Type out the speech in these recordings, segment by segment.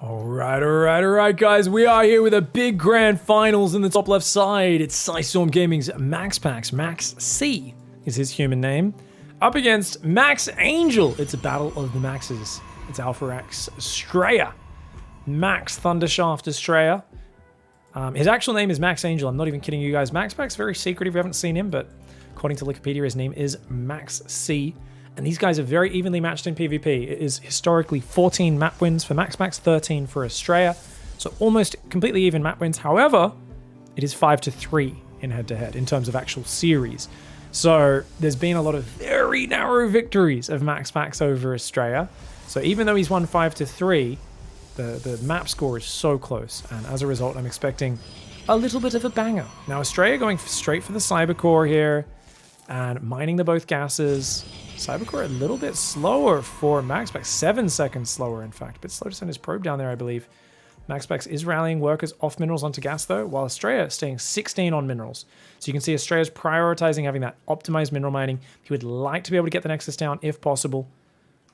Alright, guys. We are here with a big grand finals in the top left side. It's Storm Gaming's MAXPAX. Max C is his human name. Up against Max Angel. It's a battle of the Maxes. It's Alpha X ASTREA. Max Thundershaft ASTREA. His actual name is Max Angel. I'm not even kidding you guys. MAXPAX very secretive. You haven't seen him, but according to Wikipedia, his name is Max C. And these guys are very evenly matched in PvP. It is historically 14 map wins for MAXPAX, 13 for ASTREA. So almost completely even map wins. However, it is 5-3 in head-to-head in terms of actual series. So there's been a lot of very narrow victories of MAXPAX over ASTREA. So even though he's won 5-3, the map score is so close. And as a result, I'm expecting a little bit of a banger. Now ASTREA going straight for the Cyber Core here and mining the both gases. Cyber Core a little bit slower for MAXPAX, 7 seconds slower in fact. A bit slow to send his probe down there, I believe. MAXPAX is rallying workers off minerals onto gas though, while ASTREA is staying 16 on minerals. So you can see ASTREA is prioritizing having that optimized mineral mining. He would like to be able to get the Nexus down if possible.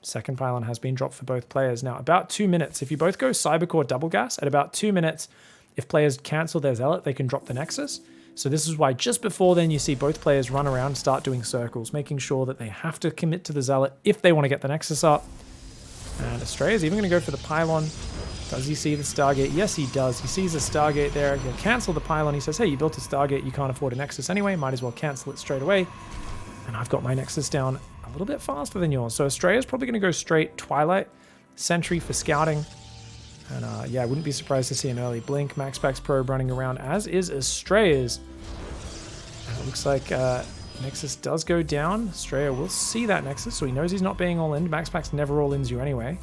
Second pylon has been dropped for both players. Now about 2 minutes, if you both go Cyber Core double gas, at about 2 minutes, if players cancel their Zealot, they can drop the Nexus. So this is why just before then you see both players run around and start doing circles, making sure that they have to commit to the Zealot if they want to get the Nexus up. And ASTREA is even going to go for the pylon. Does he see the Stargate? Yes, he does. He sees the Stargate there. He'll cancel the pylon. He says, hey, you built a Stargate. You can't afford a Nexus anyway. Might as well cancel it straight away. And I've got my Nexus down a little bit faster than yours. So ASTREA is probably going to go straight Twilight. Sentry for scouting. And yeah, I wouldn't be surprised to see an early blink. MAXPAX probe running around, as is ASTREA's. And it looks like Nexus does go down. ASTREA will see that Nexus, so he knows he's not being all-in. MAXPAX never all-ins you anyway.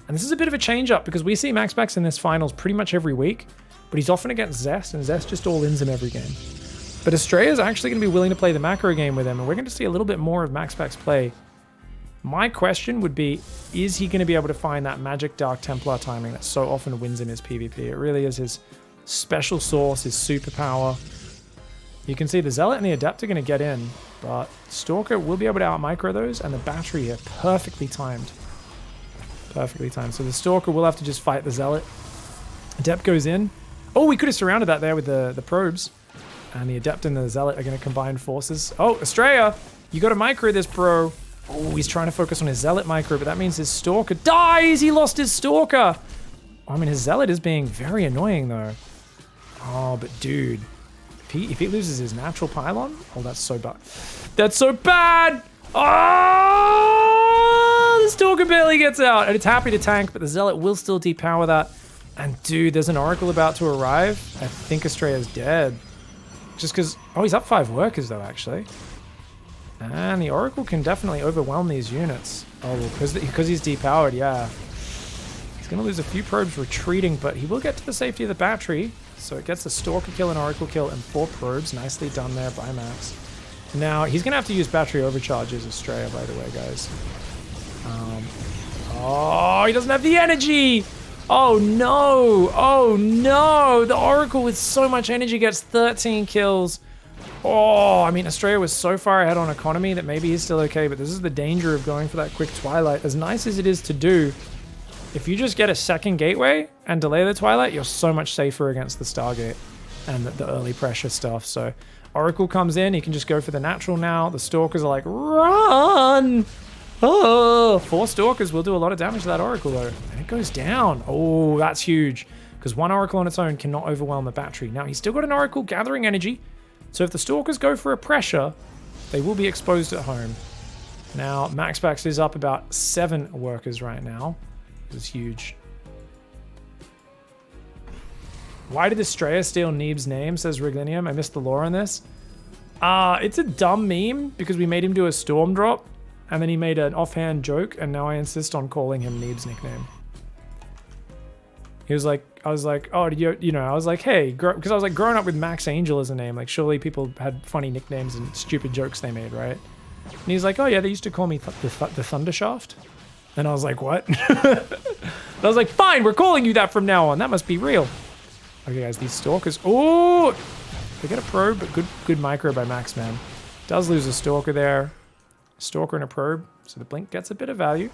And this is a bit of a change-up, because we see MAXPAX in this finals pretty much every week, but he's often against Zest, and Zest just all-ins him every game. But ASTREA is actually going to be willing to play the macro game with him, and we're going to see a little bit more of MAXPAX play. My question would be, is he going to be able to find that Magic Dark Templar timing that so often wins in his PvP? It really is his special sauce, his superpower. You can see the Zealot and the Adept are going to get in, but Stalker will be able to out-micro those, and the battery here perfectly timed. Perfectly timed. So the Stalker will have to just fight the Zealot. Adept goes in. Oh, we could have surrounded that there with the probes. And the Adept and the Zealot are going to combine forces. Oh, ASTREA, you got to micro this, bro. Oh, he's trying to focus on his Zealot micro, but that means his Stalker dies! He lost his Stalker! I mean, his Zealot is being very annoying, though. Oh, but dude. If he loses his natural pylon... Oh, that's so bad. That's so bad! Oh! The Stalker barely gets out, and it's happy to tank, but the Zealot will still depower that. And dude, there's an Oracle about to arrive. I think ASTREA's dead. Just because... Oh, he's up 5 workers, though, actually. And the Oracle can definitely overwhelm these units. Oh, well, because he's depowered, yeah. He's going to lose a few probes retreating, but he will get to the safety of the battery. So it gets a Stalker kill, an Oracle kill, and 4 probes. Nicely done there by Max. Now, he's going to have to use battery overcharges, ASTREA, by the way, guys. Oh, he doesn't have the energy! Oh, no! Oh, no! The Oracle with so much energy gets 13 kills. Oh, I mean, ASTREA was so far ahead on economy that maybe he's still okay, but this is the danger of going for that quick Twilight. As nice as it is to do, if you just get a second gateway and delay the Twilight, you're so much safer against the Stargate and the early pressure stuff. So Oracle comes in, he can just go for the natural now. The Stalkers are like, run! Oh, 4 Stalkers will do a lot of damage to that Oracle though. And it goes down. Oh, that's huge. Because 1 Oracle on its own cannot overwhelm the battery. Now, he's still got an Oracle gathering energy. So if the Stalkers go for a pressure, they will be exposed at home. Now, MAXPAX is up about 7 workers right now. This is huge. Why did ASTREA steal Neeb's name, says Riglinium? I missed the lore on this. It's a dumb meme because we made him do a storm drop and then he made an offhand joke and now I insist on calling him Neeb's nickname. He was like, I was like, oh, did you know, I was like, hey, because I was like growing up with Max Angel as a name, like surely people had funny nicknames and stupid jokes they made, right? And he's like, oh yeah, they used to call me the Thundershaft. And I was like, what? And I was like, fine, we're calling you that from now on. That must be real. Okay, guys, these Stalkers. Oh, they get a probe, but good micro by Max, man. Does lose a Stalker there. Stalker and a probe, so the blink gets a bit of value.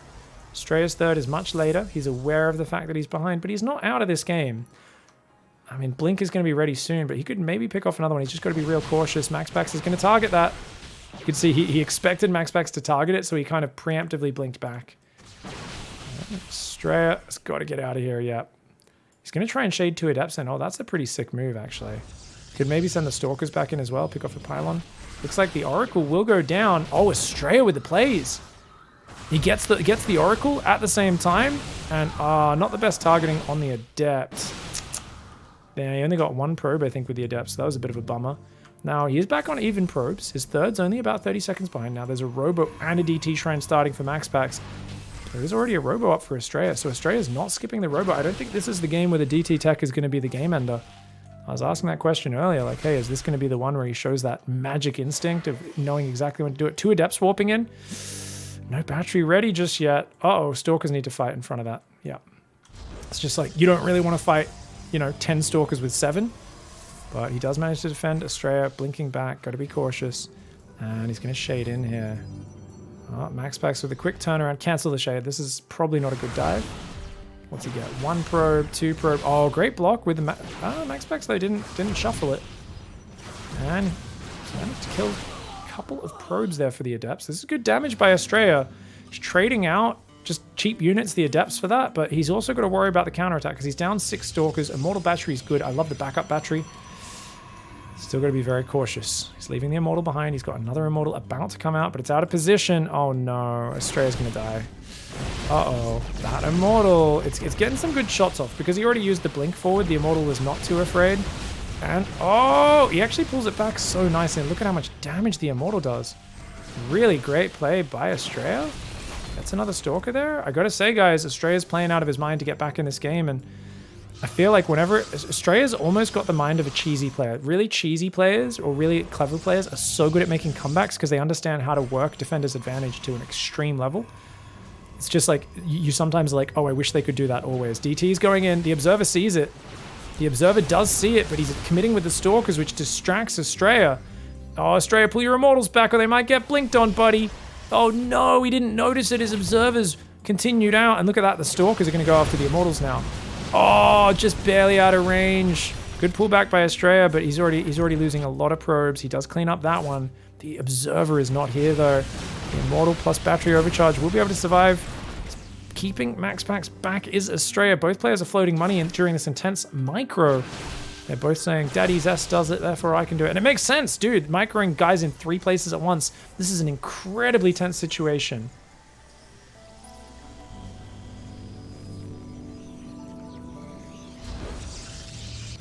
Astrea's third is much later. He's aware of the fact that he's behind, but he's not out of this game. I mean, Blink is going to be ready soon, but he could maybe pick off another one. He's just got to be real cautious. MAXPAX is going to target that. You can see he expected MAXPAX to target it, so he kind of preemptively blinked back. Astrea has got to get out of here, yep. He's going to try and shade 2 Adepts in. Oh, that's a pretty sick move, actually. Could maybe send the Stalkers back in as well, pick off a Pylon. Looks like the Oracle will go down. Oh, Astrea with the plays. He gets the Oracle at the same time, and not the best targeting on the Adept. Yeah, he only got 1 probe, I think, with the Adept, so that was a bit of a bummer. Now, he is back on even probes. His third's only about 30 seconds behind. Now, there's a Robo and a DT Shrine starting for MAXPAX. There's already a Robo up for Astrea, so Astrea's not skipping the Robo. I don't think this is the game where the DT tech is going to be the game ender. I was asking that question earlier, like, hey, is this going to be the one where he shows that magic instinct of knowing exactly when to do it? 2 Adepts warping in. No battery ready just yet. Uh-oh, Stalkers need to fight in front of that. Yeah. It's just like, you don't really want to fight, you know, 10 Stalkers with 7. But he does manage to defend. Astrea blinking back. Got to be cautious. And he's going to shade in here. Oh, MAXPAX with a quick turnaround. Cancel the shade. This is probably not a good dive. What's he get? 1 probe, 2 probe. Oh, great block with the MAXPAX, though, didn't shuffle it. And he managed to kill a couple of probes there for the Adepts. This is good damage by Astrea. He's trading out just cheap units, the Adepts, for that, but he's also got to worry about the counterattack because he's down 6 Stalkers. Immortal Battery is good. I love the backup battery. Still got to be very cautious. He's leaving the Immortal behind. He's got another Immortal about to come out, but it's out of position. Oh no, Astrea's going to die. Uh-oh, that Immortal. It's getting some good shots off because he already used the blink forward. The Immortal was not too afraid. And, oh, he actually pulls it back so nicely. And look at how much damage the Immortal does. Really great play by Astrea. That's another Stalker there. I got to say, guys, Astrea's playing out of his mind to get back in this game. And I feel like whenever Astrea's almost got the mind of a cheesy player. Really cheesy players or really clever players are so good at making comebacks because they understand how to work defender's advantage to an extreme level. It's just like, you sometimes like, oh, I wish they could do that always. DT's going in. The Observer sees it. The Observer does see it, but he's committing with the Stalkers, which distracts Astrea. Oh, Astrea, pull your Immortals back or they might get blinked on, buddy. Oh, no, he didn't notice it. His Observers continued out. And look at that. The Stalkers are going to go after the Immortals now. Oh, just barely out of range. Good pullback by Astrea, but he's already losing a lot of probes. He does clean up that one. The Observer is not here, though. The Immortal plus Battery Overcharge will be able to survive. Keeping MAXPAX back is Astrea. Both players are floating money in during this intense micro. They're both saying, Daddy's S does it, therefore I can do it. And it makes sense, dude. Microing guys in 3 places at once. This is an incredibly tense situation.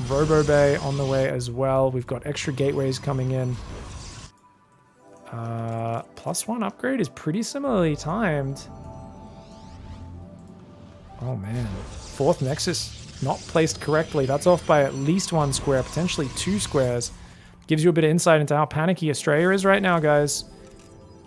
Robo Bay on the way as well. We've got extra gateways coming in. +1 upgrade is pretty similarly timed. Oh man. 4th Nexus not placed correctly. That's off by at least 1 square, potentially 2 squares. Gives you a bit of insight into how panicky Astrea is right now, guys.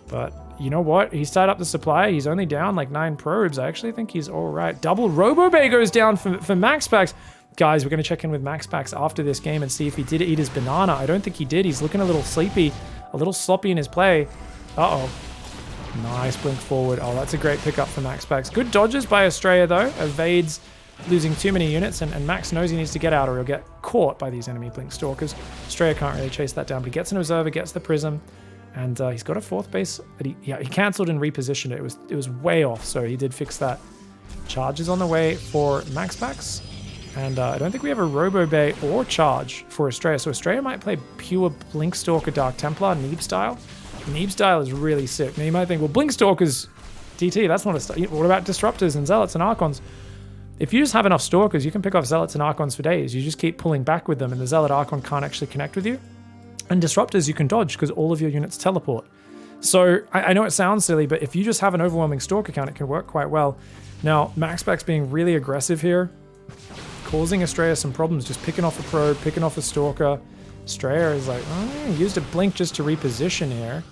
But you know what? He's tied up the supply. He's only down like 9 probes. I actually think he's all right. Double Robo Bay goes down for MAXPAX. Guys, we're going to check in with MAXPAX after this game and see if he did eat his banana. I don't think he did. He's looking a little sleepy, a little sloppy in his play. Uh-oh. Nice blink forward. Oh, that's a great pickup for MAXPAX. Good dodges by Astrea, though. Evades losing too many units, and Max knows he needs to get out or he'll get caught by these enemy blink stalkers. Astrea can't really chase that down, but he gets an Observer, gets the Prism, and he's got a 4th base. But he cancelled and repositioned it. It was way off, so he did fix that. Charge is on the way for MAXPAX. And I don't think we have a Robo Bay or Charge for Astrea. So Astrea might play pure Blink Stalker Dark Templar, Neeb style. Neeb style is really sick. Now you might think, well, Blink Stalkers, DT, that's not a style. What about Disruptors and Zealots and Archons? If you just have enough Stalkers, you can pick off Zealots and Archons for days. You just keep pulling back with them, and the Zealot Archon can't actually connect with you. And Disruptors you can dodge, because all of your units teleport. So, I know it sounds silly, but if you just have an overwhelming Stalker count, it can work quite well. Now, MAXPAX being really aggressive here, causing Astrea some problems, just picking off a probe, picking off a Stalker. Astrea is like, oh, he used a blink just to reposition here.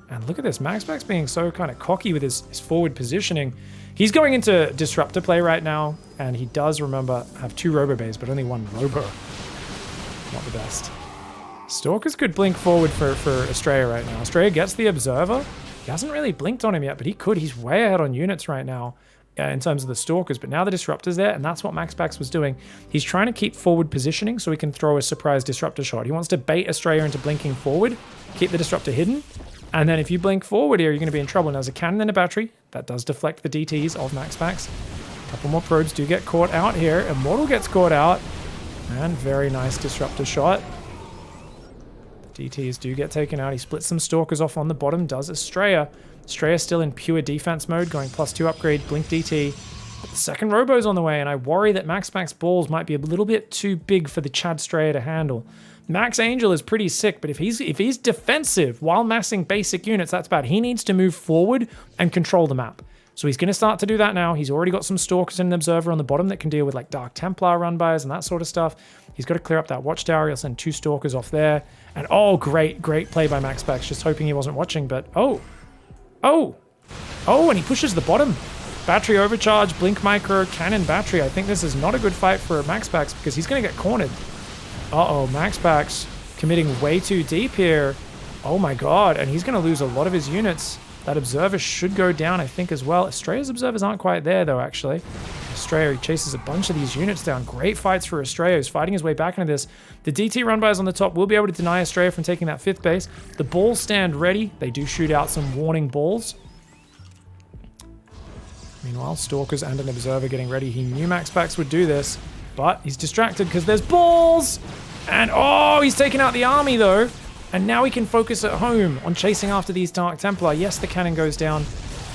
And look at this, MAXPAX being so kind of cocky with his forward positioning. He's going into Disruptor play right now, and he does, remember, have 2 Robo Bays, but only 1 Robo. Not the best. Stalkers could blink forward for Astrea right now. Astrea gets the Observer. He hasn't really blinked on him yet, but he could. He's way ahead on units right now. in terms of the Stalkers, but now the Disruptor's there, and that's what MAXPAX was doing. He's trying to keep forward positioning so he can throw a surprise Disruptor shot. He wants to bait ASTREA into blinking forward, keep the Disruptor hidden, and then if you blink forward here, you're going to be in trouble. Now, there's a cannon and a battery. That does deflect the DTs of MAXPAX. A couple more probes do get caught out here. Immortal gets caught out, and very nice Disruptor shot. The DTs do get taken out. He splits some Stalkers off on the bottom, does ASTREA. ASTREA still in pure defense mode, going +2 upgrade, blink DT. But the second Robo's on the way, and I worry that MAXPAX balls might be a little bit too big for the Chad ASTREA to handle. Max Angel is pretty sick, but if he's defensive while massing basic units, that's bad. He needs to move forward and control the map. So he's going to start to do that now. He's already got some Stalkers and an Observer on the bottom that can deal with like Dark Templar run-bys and that sort of stuff. He's got to clear up that Watchtower. He'll send 2 Stalkers off there. And oh, great play by MAXPAX. Just hoping he wasn't watching, but oh, and he pushes the bottom. Battery overcharge, blink micro, cannon battery. I think this is not a good fight for MAXPAX because he's going to get cornered. Uh-oh, MAXPAX committing way too deep here. Oh my god, and he's going to lose a lot of his units. That Observer should go down, I think, as well. ASTREA's Observers aren't quite there, though, actually. ASTREA chases a bunch of these units down. Great fights for ASTREA, who's fighting his way back into this. The DT run-bys on the top will be able to deny ASTREA from taking that 5th base. The balls stand ready. They do shoot out some warning balls. Meanwhile, Stalkers and an Observer getting ready. He knew MAXPAX would do this, but he's distracted because there's balls! And oh, he's taken out the army, though. And now he can focus at home on chasing after these Dark Templar. Yes, the cannon goes down.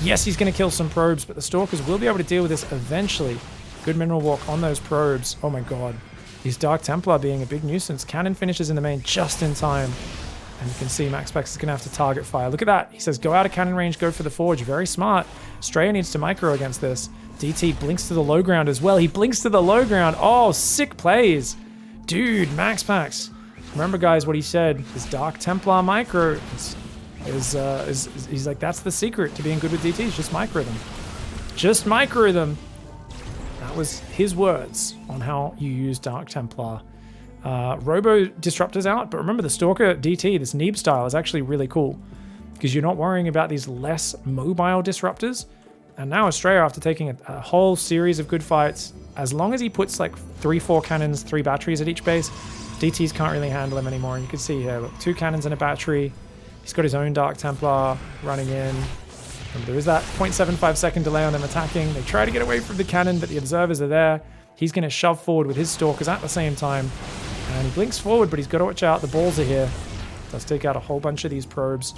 Yes, he's going to kill some probes, but the Stalkers will be able to deal with this eventually. Good mineral walk on those probes. Oh my god. These Dark Templar being a big nuisance. Cannon finishes in the main just in time. And you can see MAXPAX is going to have to target fire. Look at that. He says, go out of cannon range, go for the forge. Very smart. ASTREA needs to micro against this. DT blinks to the low ground as well. He blinks to the low ground. Oh, sick plays. Dude, MAXPAX. Remember, guys, what he said. His Dark Templar micro he's like, that's the secret to being good with DTs. Just micro them. Just micro them. That was his words on how you use Dark Templar. Robo Disruptor's out, but remember the Stalker DT, this Neeb style, is actually really cool because you're not worrying about these less mobile Disruptors. And now ASTREA, after taking a whole series of good fights, as long as he puts like 3-4 cannons, 3 batteries at each base, DTs can't really handle him anymore. And you can see here, look, 2 cannons and a battery. He's got his own Dark Templar running in. And there is that 0.75 second delay on them attacking. They try to get away from the cannon, but the Observers are there. He's going to shove forward with his Stalkers at the same time. And he blinks forward, but he's got to watch out. The balls are here. Does take out a whole bunch of these probes.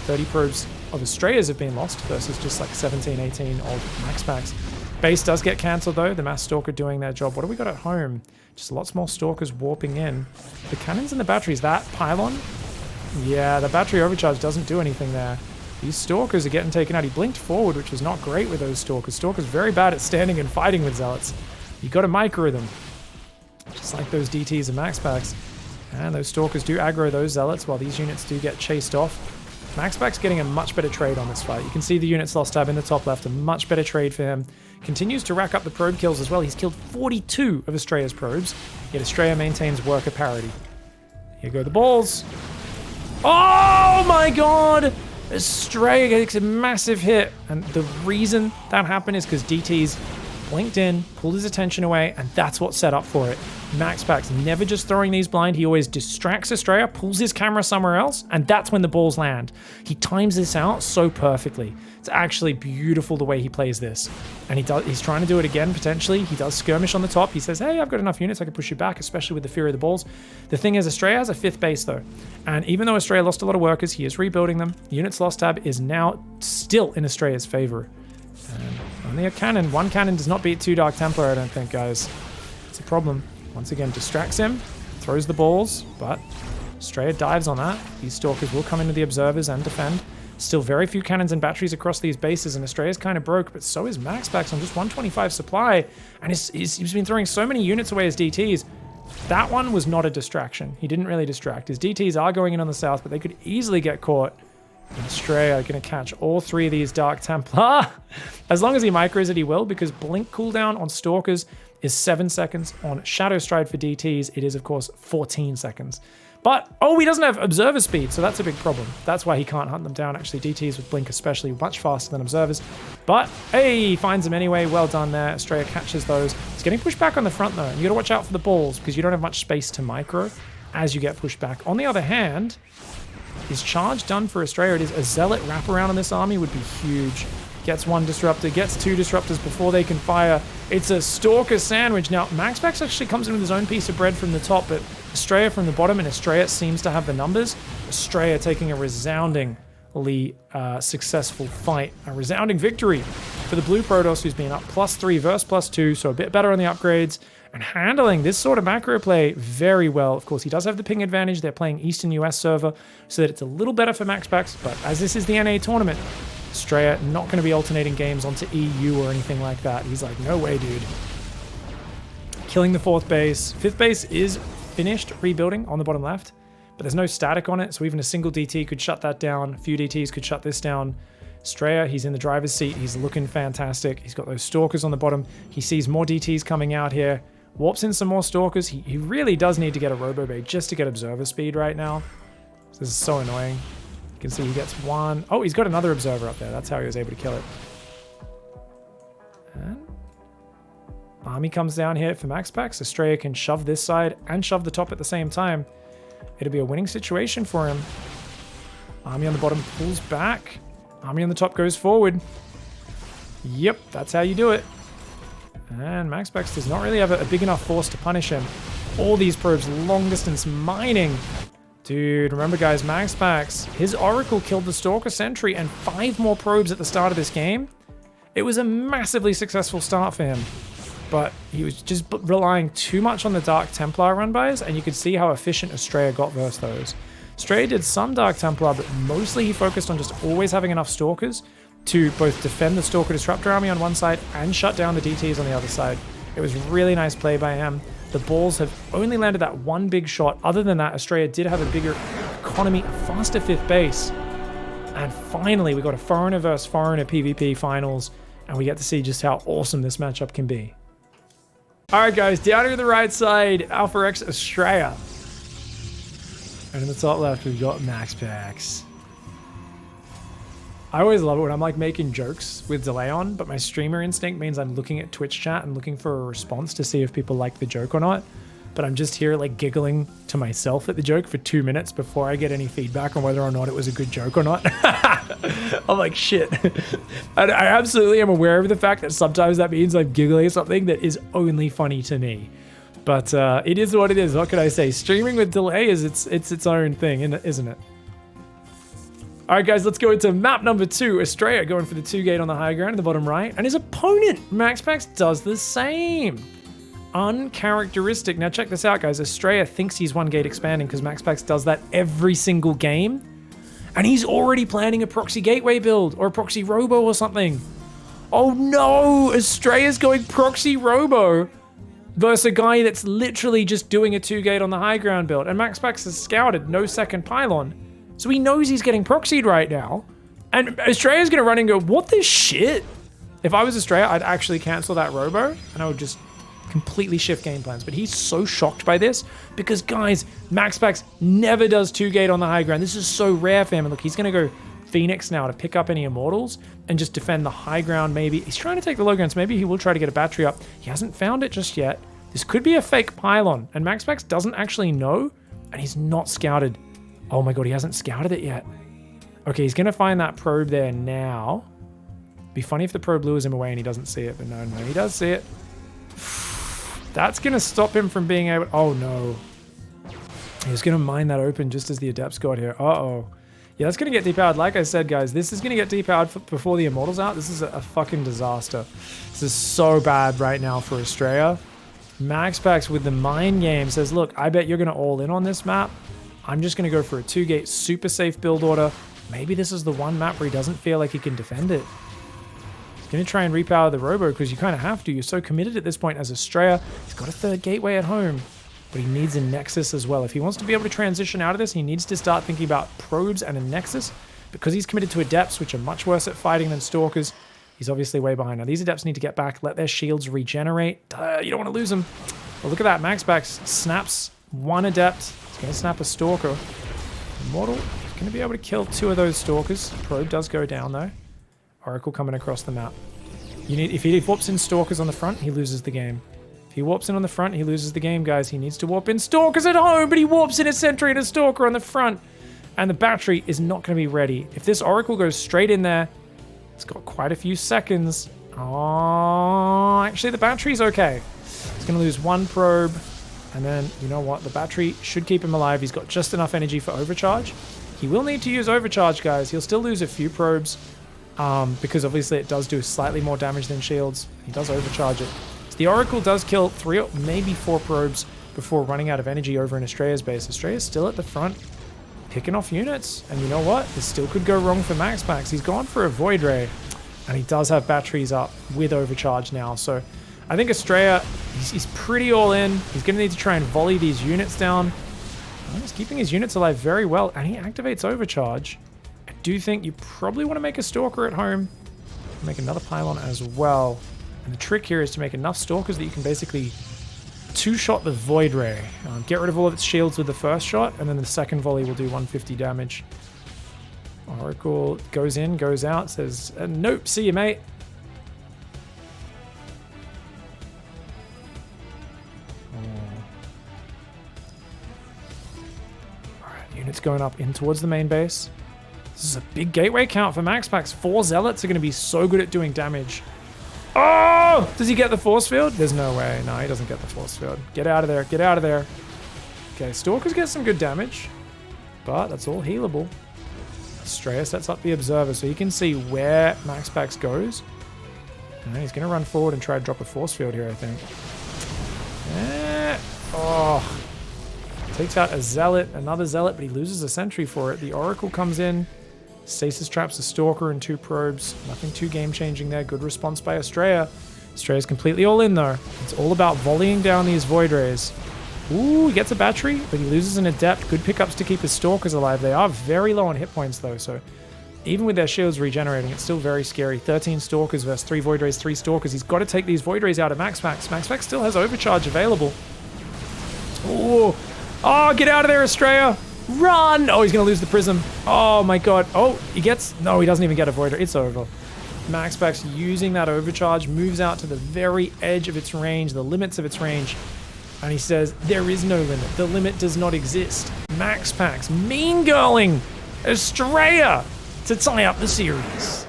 30 probes of ASTREAs have been lost versus just like 17, 18 of MAXPAX. Base does get cancelled though. The Mass Stalker doing their job. What do we got at home? Just lots more Stalkers warping in. The cannons and the batteries, that pylon? Yeah, the battery overcharge doesn't do anything there. These Stalkers are getting taken out. He blinked forward, which was not great with those Stalkers. Stalkers very bad at standing and fighting with Zealots. You got to micro them. Just like those DTs and MAXPAX. And those Stalkers do aggro those Zealots while these units do get chased off. MAXPAX getting a much better trade on this fight. You can see the units lost tab in the top left. A much better trade for him. Continues to rack up the probe kills as well. He's killed 42 of ASTREA's probes. Yet ASTREA maintains worker parity. Here go the balls. Oh my god! ASTREA gets a massive hit. And the reason that happened is because DT's blinked in, pulled his attention away, and that's what set up for it. MAXPAX never just throwing these blind. He always distracts ASTREA, pulls his camera somewhere else, and that's when the balls land. He times this out so perfectly. It's actually beautiful the way he plays this. And he's trying to do it again, potentially. He does skirmish on the top. He says, hey, I've got enough units, I can push you back, especially with the fear of the balls. The thing is, ASTREA has a 5th base, though. And even though ASTREA lost a lot of workers, he is rebuilding them. The units lost tab is now still in ASTREA's favor. And only a cannon. 1 cannon does not beat 2 Dark Templar, I don't think, guys. It's a problem. Once again, distracts him, throws the balls, but ASTREA dives on that. These Stalkers will come into the Observers and defend. Still very few cannons and batteries across these bases, and ASTREA's kind of broke, but so is MAXPAX on just 125 supply, and he's been throwing so many units away as DTs. That one was not a distraction. He didn't really distract. His DTs are going in on the south, but they could easily get caught. And ASTREA are going to catch all 3 of these Dark Templar. As long as he micros it, he will, because blink cooldown on Stalkers is 7 seconds. On Shadow Stride for DTs, it is, of course, 14 seconds. But, oh, he doesn't have observer speed, so that's a big problem. That's why he can't hunt them down. Actually, DTs with Blink especially much faster than observers. But, hey, he finds them anyway. Well done there. ASTREA catches those. He's getting pushed back on the front, though. And you got to watch out for the balls because you don't have much space to micro as you get pushed back. On the other hand, is charge done for ASTREA? It is a zealot wraparound on this army would be huge. Gets one disruptor, gets two disruptors before they can fire. It's a stalker sandwich. Now, MAXPAX actually comes in with his own piece of bread from the top, but ASTREA from the bottom, and ASTREA seems to have the numbers. ASTREA taking a resoundingly successful fight. A resounding victory for the blue Protoss, who's been up +3 versus +2, so a bit better on the upgrades, and handling this sort of macro play very well. Of course, he does have the ping advantage. They're playing Eastern US server, so that it's a little better for MAXPAX, but as this is the NA tournament, ASTREA not going to be alternating games onto EU or anything like that. He's like, no way, dude. Killing the 4th base. 5th base is finished rebuilding on the bottom left, but there's no static on it, so even a single DT could shut that down. A few DTs could shut this down. ASTREA, he's in the driver's seat. He's looking fantastic. He's got those stalkers on the bottom. He sees more DTs coming out here. Warps in some more stalkers. He really does need to get a Robo Bay just to get observer speed right now. This is so annoying. You can see he gets one. Oh, he's got another observer up there. That's how he was able to kill it. And army comes down here for MAXPAX. ASTREA can shove this side and shove the top at the same time. It'll be a winning situation for him. Army on the bottom pulls back. Army on the top goes forward. Yep, that's how you do it. And MAXPAX does not really have a big enough force to punish him. All these probes, long distance mining. Dude, remember guys, MAXPAX, his Oracle killed the Stalker Sentry and 5 more probes at the start of this game. It was a massively successful start for him, but he was just relying too much on the Dark Templar run-bys, and you could see how efficient ASTREA got versus those. ASTREA did some Dark Templar, but mostly he focused on just always having enough Stalkers to both defend the Stalker Disruptor army on one side and shut down the DTs on the other side. It was really nice play by him. The balls have only landed that one big shot. Other than that, ASTREA did have a bigger economy, a faster 5th base. And finally, we got a foreigner versus foreigner PvP finals, and we get to see just how awesome this matchup can be. All right, guys, down here to the right side, Alpha X ASTREA. And in the top left, we've got MAXPAX. I always love it when I'm like making jokes with delay on, but my streamer instinct means I'm looking at Twitch chat and looking for a response to see if people like the joke or not. But I'm just here like giggling to myself at the joke for 2 minutes before I get any feedback on whether or not it was a good joke or not. I'm like, shit. And I absolutely am aware of the fact that sometimes that means I'm giggling at something that is only funny to me. But it is what it is. What can I say? Streaming with delay is its own thing, isn't it? All right, guys, let's go into map number 2. ASTREA going for the 2-gate on the high ground in the bottom right. And his opponent, MAXPAX, does the same. Uncharacteristic. Now, check this out, guys. ASTREA thinks he's 1-gate expanding because MAXPAX does that every single game. And he's already planning a proxy gateway build or a proxy robo or something. Oh, no. ASTREA's going proxy robo versus a guy that's literally just doing a 2-gate on the high ground build. And MAXPAX has scouted no second pylon. So he knows he's getting proxied right now. And ASTREA's going to run and go, what the shit? If I was ASTREA, I'd actually cancel that robo and I would just completely shift game plans. But he's so shocked by this because, guys, MAXPAX never does 2-gate on the high ground. This is so rare for him. And look, he's going to go Phoenix now to pick up any Immortals and just defend the high ground maybe. He's trying to take the low ground, so maybe he will try to get a battery up. He hasn't found it just yet. This could be a fake pylon. And MAXPAX doesn't actually know, and he's not scouted. Oh my god, he hasn't scouted it yet. Okay, he's going to find that probe there now. Be funny if the probe lures him away and he doesn't see it, but no, he does see it. That's going to stop him from being able... Oh no. He's going to mine that open just as the Adepts got here. Uh-oh. Yeah, that's going to get depowered. Like I said, guys, this is going to get depowered before the Immortals out. This is a fucking disaster. This is so bad right now for ASTREA. MAXPAX with the mine game says, look, I bet you're going to all in on this map. I'm just going to go for a 2-gate super safe build order. Maybe this is the one map where he doesn't feel like he can defend it. He's going to try and repower the robo because you kind of have to. You're so committed at this point as ASTREA. He's got a 3rd gateway at home, but he needs a Nexus as well. If he wants to be able to transition out of this, he needs to start thinking about probes and a Nexus because he's committed to Adepts, which are much worse at fighting than Stalkers. He's obviously way behind. Now, these Adepts need to get back, let their shields regenerate. You don't want to lose them. But look at that. MAXPAX snaps one Adept, He's going to snap a Stalker. Immortal is going to be able to kill 2 of those Stalkers. Probe does go down though. Oracle coming across the map. If he warps in Stalkers on the front, he loses the game. If he warps in on the front, he loses the game, guys. He needs to warp in Stalkers at home, but he warps in a Sentry and a Stalker on the front. And the battery is not going to be ready. If this Oracle goes straight in there, it's got quite a few seconds. Oh, actually the battery's okay. He's going to lose 1 probe. And then, you know what? The battery should keep him alive. He's got just enough energy for overcharge. He will need to use overcharge, guys. He'll still lose a few probes because obviously it does do slightly more damage than shields. He does overcharge it. So the Oracle does kill 3 or maybe 4 probes before running out of energy over in Astrea's base. Astrea's still at the front, picking off units. And you know what? This still could go wrong for MAXPAX. He's gone for a Void Ray. And he does have batteries up with overcharge now. So I think ASTREA, he's pretty all in. He's going to need to try and volley these units down. He's keeping his units alive very well, and he activates overcharge. I do think you probably want to make a Stalker at home. Make another pylon as well. And the trick here is to make enough Stalkers that you can basically 2-shot the Void Ray. Get rid of all of its shields with the first shot, and then the second volley will do 150 damage. Oracle goes in, goes out, says, nope, see you, mate. Units going up in towards the main base. This is a big gateway count for MAXPAX. 4 Zealots are going to be so good at doing damage. Oh! Does he get the force field? There's no way. No, he doesn't get the force field. Get out of there. Get out of there. Okay, Stalkers get some good damage, but that's all healable. ASTREA sets up the Observer so you can see where MAXPAX goes. And he's going to run forward and try to drop a force field here, I think. Oh. Takes out a Zealot, another Zealot, but he loses a Sentry for it. The Oracle comes in, stasis traps a Stalker and 2 probes. Nothing too game-changing there. Good response by ASTREA. ASTREA's completely all in, though. It's all about volleying down these Void Rays. Ooh, he gets a battery, but he loses an Adept. Good pickups to keep his Stalkers alive. They are very low on hit points, though, so even with their shields regenerating, it's still very scary. 13 Stalkers versus 3 Void Rays, 3 Stalkers. He's got to take these Void Rays out of MAXPAX. MAXPAX still has overcharge available. Ooh. Oh, get out of there, ASTREA. Run! Oh, he's going to lose the Prism. Oh, my God. Oh, he gets... No, he doesn't even get a Void Ray. It's over. MAXPAX using that overcharge moves out to the very edge of its range, the limits of its range. And he says, there is no limit. The limit does not exist. MAXPAX mean-girling ASTREA to tie up the series.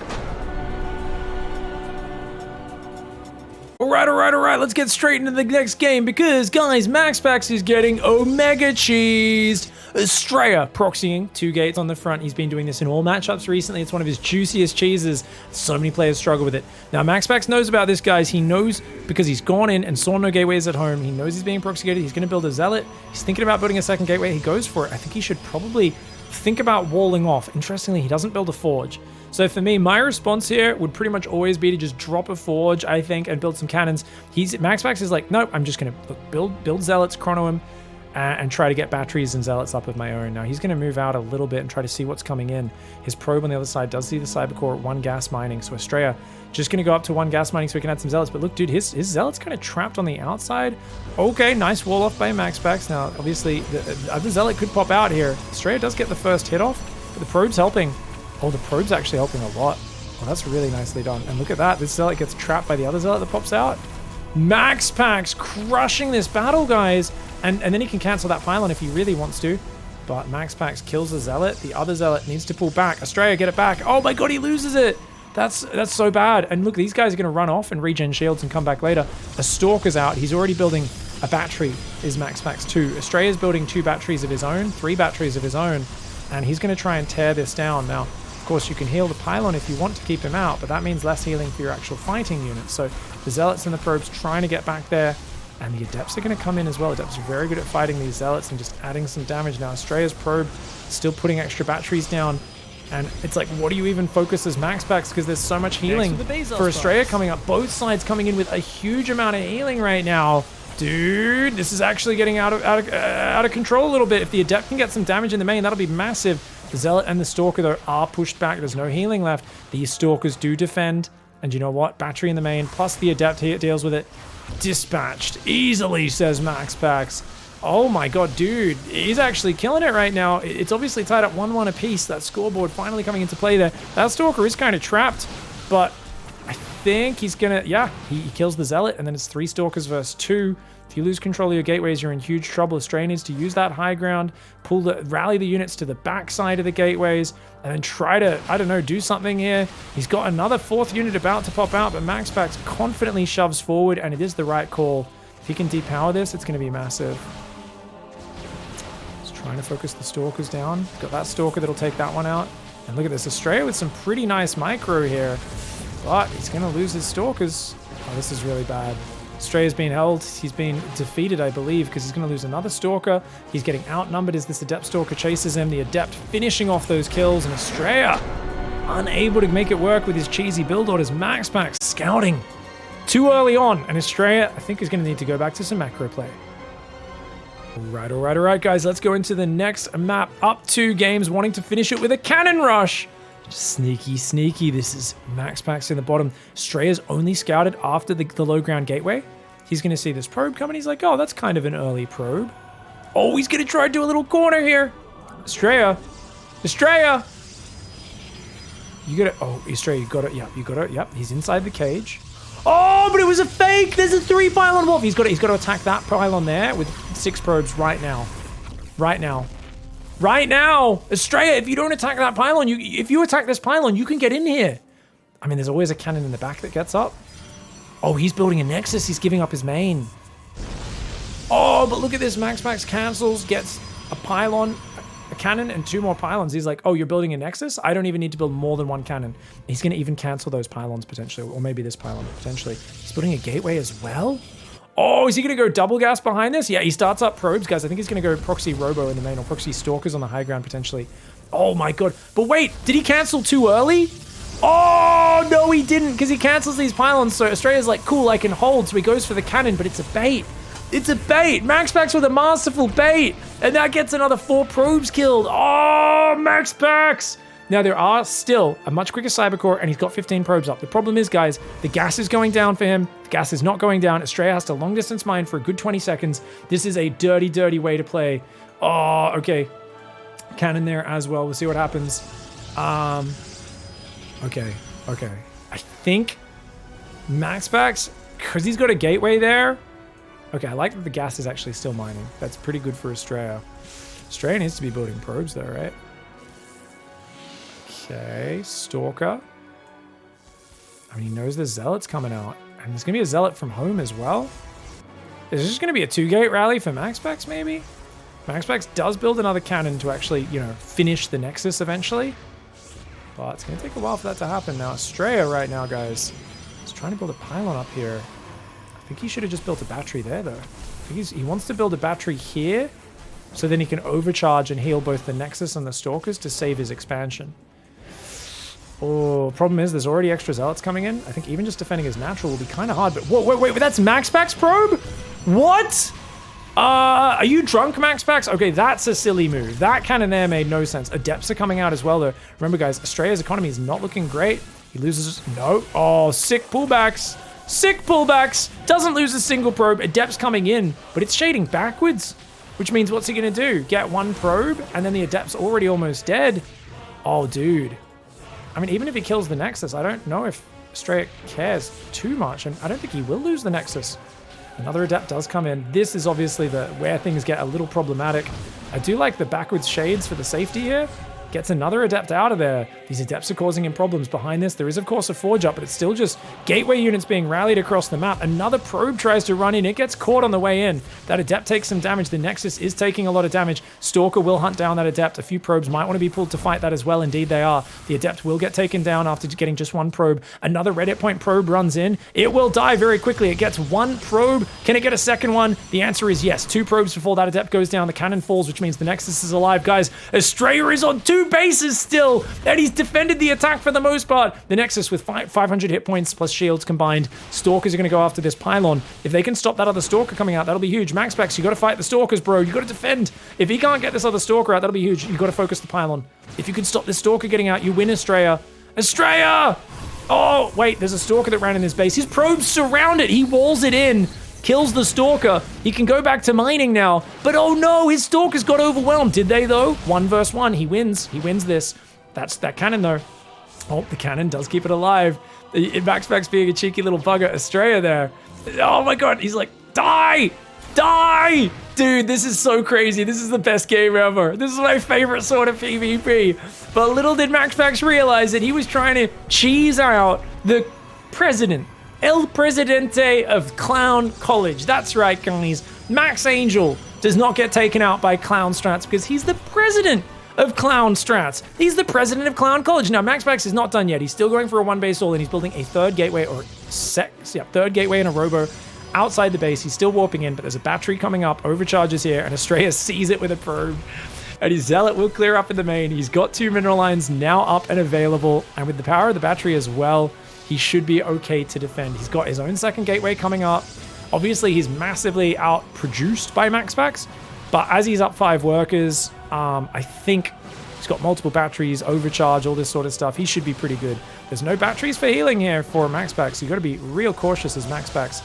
Alright, let's get straight into the next game because, guys, MAXPAX is getting Omega Cheesed. ASTREA proxying 2 gates on the front. He's been doing this in all matchups recently. It's one of his juiciest cheeses. So many players struggle with it. Now, MAXPAX knows about this, guys. He knows because he's gone in and saw no gateways at home. He knows he's being proxy gated. He's going to build a Zealot. He's thinking about building a second gateway. He goes for it. I think he should probably think about walling off. Interestingly, he doesn't build a Forge. So for me, my response here would pretty much always be to just drop a Forge, I think, and build some cannons. MAXPAX is like, nope, I'm just going to build Zealots, chrono him, and try to get batteries and Zealots up of my own. Now, he's going to move out a little bit and try to see what's coming in. His probe on the other side does see the Cybercore at 1 gas mining, so ASTREA just going to go up to 1 gas mining so we can add some Zealots. But look, dude, his Zealot's kind of trapped on the outside. Okay, nice wall off by MAXPAX. Now, obviously, the other Zealot could pop out here. ASTREA does get the first hit off, but the probe's helping. Oh, the probe's actually helping a lot. Oh, that's really nicely done. And look at that. This Zealot gets trapped by the other Zealot that pops out. MAXPAX crushing this battle, guys. And then he can cancel that pylon if he really wants to. But MAXPAX kills the Zealot. The other Zealot needs to pull back. ASTREA, get it back. Oh my God, he loses it. That's so bad. And look, these guys are going to run off and regen shields and come back later. A Stalker's out. He's already building a battery, is MAXPAX 2. ASTREA's building 2 batteries of his own, 3 batteries of his own. And he's going to try and tear this down. Now, of course, you can heal the pylon if you want to keep him out, but that means less healing for your actual fighting units. So the Zealots and the probes trying to get back there, and the Adepts are going to come in as well. Adepts are very good at fighting these Zealots and just adding some damage. Now, ASTREA's probe still putting extra batteries down, and it's like, what do you even focus as MAXPAX? Because there's so much healing for ASTREA coming up. Both sides coming in with a huge amount of healing right now. Dude, this is actually getting out of control a little bit. If the Adept can get some damage in the main, that'll be massive. The Zealot and the Stalker, though, are pushed back. There's no healing left. These Stalkers do defend. And you know what? Battery in the main, plus the Adept here deals with it. Dispatched easily, says MAXPAX. Oh my god, dude. He's actually killing it right now. It's obviously tied up 1-1 apiece. That scoreboard finally coming into play there. That Stalker is kind of trapped, but I think he's gonna... Yeah, he kills the Zealot, and then it's 3 Stalkers versus 2. If you lose control of your gateways, you're in huge trouble. ASTREA needs to use that high ground, rally the units to the back side of the gateways, and then try to, I don't know, do something here. He's got another 4th unit about to pop out, but MAXPAX confidently shoves forward, and it is the right call. If he can depower this, it's going to be massive. He's trying to focus the Stalkers down. Got that Stalker that'll take that one out. And look at this, ASTREA with some pretty nice micro here, but he's going to lose his Stalkers. Oh, this is really bad. ASTREA's been held. He's been defeated, I believe, because he's going to lose another Stalker. He's getting outnumbered as this Adept Stalker chases him. The Adept finishing off those kills, and ASTREA unable to make it work with his cheesy build orders. MAXPAX scouting too early on, and ASTREA, I think, is going to need to go back to some macro play. All right, guys. Let's go into the next map. Up 2 games, wanting to finish it with a cannon rush. Just sneaky. This is MAXPAX in the bottom. ASTREA's only scouted after the low ground gateway. He's going to see this probe come, and he's like, oh, that's kind of an early probe. Oh, he's going to try to do a little corner here. ASTREA. You got it. Oh, ASTREA, you got it. Yep, you got it. Yep, he's inside the cage. Oh, but it was a fake. There's a 3 pylon wolf. He's got to attack that pylon there with 6 probes right now. Right now, ASTREA, if you don't attack that pylon, if you attack this pylon, you can get in here. I mean, there's always a cannon in the back that gets up. Oh, he's building a Nexus. He's giving up his main. Oh, but look at this. MAXPAX cancels, gets a pylon, a cannon, and 2 more pylons. He's like, oh, you're building a Nexus? I don't even need to build more than 1 cannon. He's going to even cancel those pylons potentially, or maybe this pylon potentially. He's building a gateway as well? Oh, is he going to go double gas behind this? Yeah, he starts up probes, guys. I think he's going to go proxy robo in the main, or proxy stalkers on the high ground potentially. Oh my god. But wait, did he cancel too early? Oh, no, he didn't, because he cancels these pylons. So ASTREA's like, cool, I can hold. So he goes for the cannon, but it's a bait. It's a bait. MAXPAX with a masterful bait. And that gets another 4 probes killed. Oh, MAXPAX. Now, there are still a much quicker Cybercore, and he's got 15 probes up. The problem is, guys, the gas is going down for him. The gas is not going down. ASTREA has to long-distance mine for a good 20 seconds. This is a dirty way to play. Oh, okay. Cannon there as well. We'll see what happens. Okay. I think MAXPAX, because he's got a gateway there. Okay, I like that the gas is actually still mining. That's pretty good for ASTREA. ASTREA needs to be building probes, though, right? Okay, Stalker. I mean, he knows there's Zealots coming out. And there's going to be a Zealot from home as well. Is this just going to be a 2-gate rally for MAXPAX, maybe? MAXPAX does build another cannon to actually, finish the Nexus eventually. But it's going to take a while for that to happen. Now, ASTREA right now, guys, is trying to build a pylon up here. I think he should have just built a battery there, though. I think he wants to build a battery here, so then he can overcharge and heal both the Nexus and the Stalkers to save his expansion. Oh, problem is there's already extra Zealots coming in. I think even just defending his natural will be kind of hard. But whoa, wait, that's MAXPAX probe? What? Are you drunk, MAXPAX? Okay, that's a silly move. That cannon there made no sense. Adepts are coming out as well, though. Remember, guys, ASTREA's economy is not looking great. He loses... No. Oh, sick pullbacks. Doesn't lose a single probe. Adept's coming in, but it's shading backwards, which means what's he going to do? Get 1 probe, and then the Adept's already almost dead. Oh, dude. I mean, even if he kills the Nexus, I don't know if ASTREA cares too much, and I don't think he will lose the Nexus. Another Adept does come in. This is obviously where things get a little problematic. I do like the backwards shades for the safety here. Gets another Adept out of there. These Adepts are causing him problems. Behind this, there is, of course, a Forge up, but it's still just gateway units being rallied across the map. Another probe tries to run in. It gets caught on the way in. That Adept takes some damage. The Nexus is taking a lot of damage. Stalker will hunt down that Adept. A few probes might want to be pulled to fight that as well. Indeed, they are. The Adept will get taken down after getting just 1 probe. Another red hit point probe runs in. It will die very quickly. It gets 1 probe. Can it get a second one? The answer is yes. 2 probes before that Adept goes down. The cannon falls, which means the Nexus is alive. Guys, ASTREA is on 2 bases still, and he's defended the attack for the most part. The Nexus with 500 hit points plus shields combined. Stalkers are going to go after this pylon. If they can stop that other Stalker coming out, that'll be huge. MAXPAX, you got to fight the Stalkers, bro. You got to defend. If he can't get this other Stalker out, that'll be huge. You got to focus the pylon. If you can stop this Stalker getting out, you win, ASTREA. ASTREA! Oh, wait, there's a Stalker that ran in his base. His probes surround it. He walls it in. kills the Stalker. He can go back to mining now, but oh no, his Stalkers got overwhelmed. Did they though? 1 versus 1, he wins. He wins this. That's that cannon though. Oh, the cannon does keep it alive. MAXPAX being a cheeky little bugger. ASTREA there. Oh my god, he's like, die! Die! Dude, this is so crazy. This is the best game ever. This is my favorite sort of PvP. But little did MAXPAX realize that he was trying to cheese out the president. El Presidente of Clown College. That's right, guys. Max Angel does not get taken out by Clown Strats because he's the president of Clown Strats. He's the president of Clown College. Now, MAXPAX is not done yet. He's still going for a 1-base all, and he's building a third gateway, or third gateway in a robo outside the base. He's still warping in, but there's a battery coming up, overcharges here, and ASTREA sees it with a probe. And his Zealot will clear up in the main. He's got 2 mineral lines now up and available, and with the power of the battery as well, he should be okay to defend. He's got his own second gateway coming up. Obviously, he's massively outproduced by MAXPAX, but as he's up 5 workers, I think he's got multiple batteries, overcharge, all this sort of stuff. He should be pretty good. There's no batteries for healing here for MAXPAX. You've got to be real cautious as MAXPAX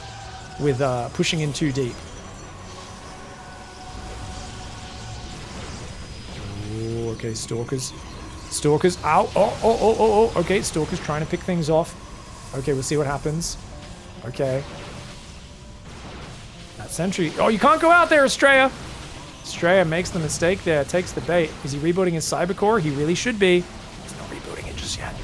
with pushing in too deep. Ooh, okay, Stalkers. Stalkers. Ow. Oh. Okay, Stalkers trying to pick things off. Okay, we'll see what happens. Okay. That sentry. Oh, you can't go out there, ASTREA. ASTREA makes the mistake there, takes the bait. Is he rebuilding his cyber core? He really should be. He's not rebuilding it just yet.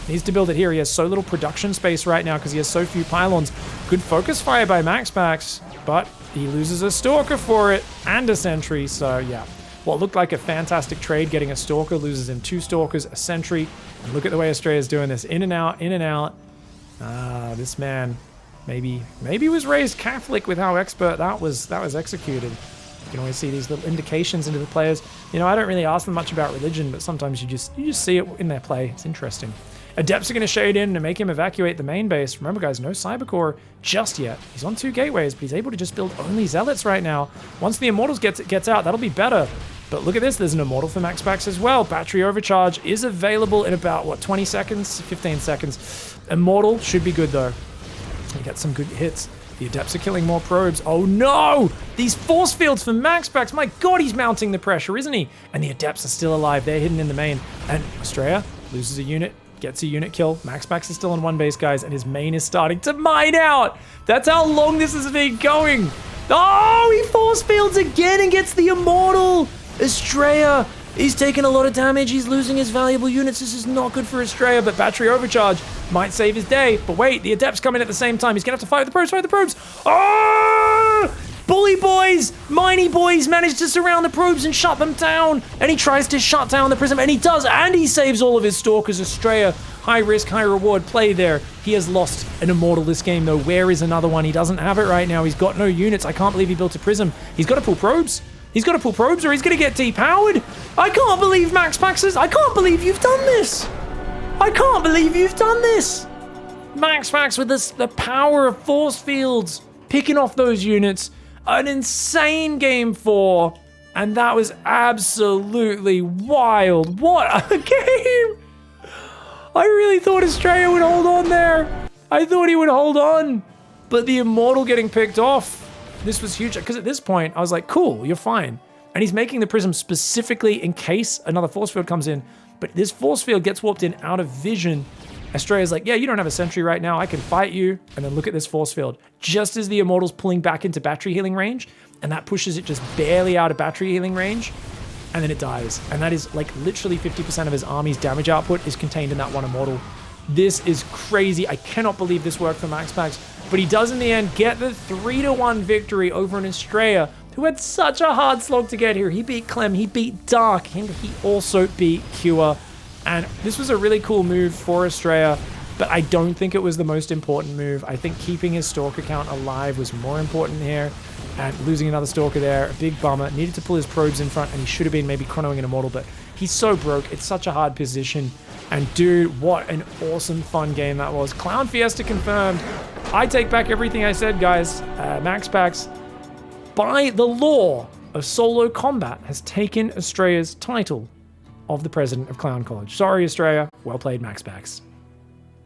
Needs to build it here. He has so little production space right now because he has so few pylons. Good focus fire by MAXPAX, but he loses a Stalker for it and a sentry, so yeah. What looked like a fantastic trade, getting a Stalker, loses him 2 Stalkers, a sentry. And look at the way ASTREA is doing this. In and out, in and out. This man maybe was raised Catholic with how expert that was executed. You can always see these little indications into the players. You know, I don't really ask them much about religion, but sometimes you just see it in their play. It's interesting. Adepts are going to shade in and make him evacuate the main base. Remember, guys, no Cybercore just yet. He's on 2 gateways, but he's able to just build only Zealots right now. Once the Immortals gets out, that'll be better. But look at this. There's an Immortal for MAXPAX as well. Battery overcharge is available in about, what, 20 seconds? 15 seconds. Immortal should be good, though. He gets some good hits. The Adepts are killing more probes. Oh, no! These force fields for MAXPAX. My god, he's mounting the pressure, isn't he? And the Adepts are still alive. They're hidden in the main. And ASTREA loses a unit. Gets a unit kill. MAXPAX is still on 1 base, guys, and his main is starting to mine out. That's how long this has been going. Oh, he force fields again and gets the Immortal. ASTREA, he's taking a lot of damage. He's losing his valuable units. This is not good for ASTREA, but battery overcharge might save his day. But wait, the Adepts come in at the same time. He's going to have to fight the probes, Oh! Bully boys, Miney boys manage to surround the probes and shut them down. And he tries to shut down the prism, and he does, and he saves all of his Stalkers. ASTREA, high risk, high reward play there. He has lost an Immortal this game, though. Where is another one? He doesn't have it right now. He's got no units. I can't believe he built a prism. He's got to pull probes. He's got to pull probes or he's going to get depowered. I can't believe MAXPAX I can't believe you've done this. I can't believe you've done this. MAXPAX with the power of force fields, picking off those units. An insane game 4, and that was absolutely wild. What a game! I really thought ASTREA would hold on there. I thought he would hold on, but the Immortal getting picked off, this was huge, because at this point, I was like, cool, you're fine. And he's making the prism specifically in case another force field comes in, but this force field gets warped in out of vision. ASTREA's like, yeah, you don't have a sentry right now. I can fight you. And then look at this force field. Just as the Immortal's pulling back into battery healing range, and that pushes it just barely out of battery healing range, and then it dies. And that is like literally 50% of his army's damage output is contained in that one Immortal. This is crazy. I cannot believe this worked for MAXPAX. But he does in the end get the 3-1 victory over an ASTREA who had such a hard slog to get here. He beat Clem, he beat Dark, and he also beat Cure. And this was a really cool move for ASTREA, but I don't think it was the most important move. I think keeping his Stalker count alive was more important here, and losing another Stalker there, a big bummer. Needed to pull his probes in front, and he should have been maybe chronoing an Immortal, but he's so broke. It's such a hard position. And dude, what an awesome, fun game that was. Clown Fiesta confirmed. I take back everything I said, guys. MAXPAX, by the law of solo combat, has taken ASTREA's title of the president of Clown College. Sorry, ASTREA. Well played, MAXPAX.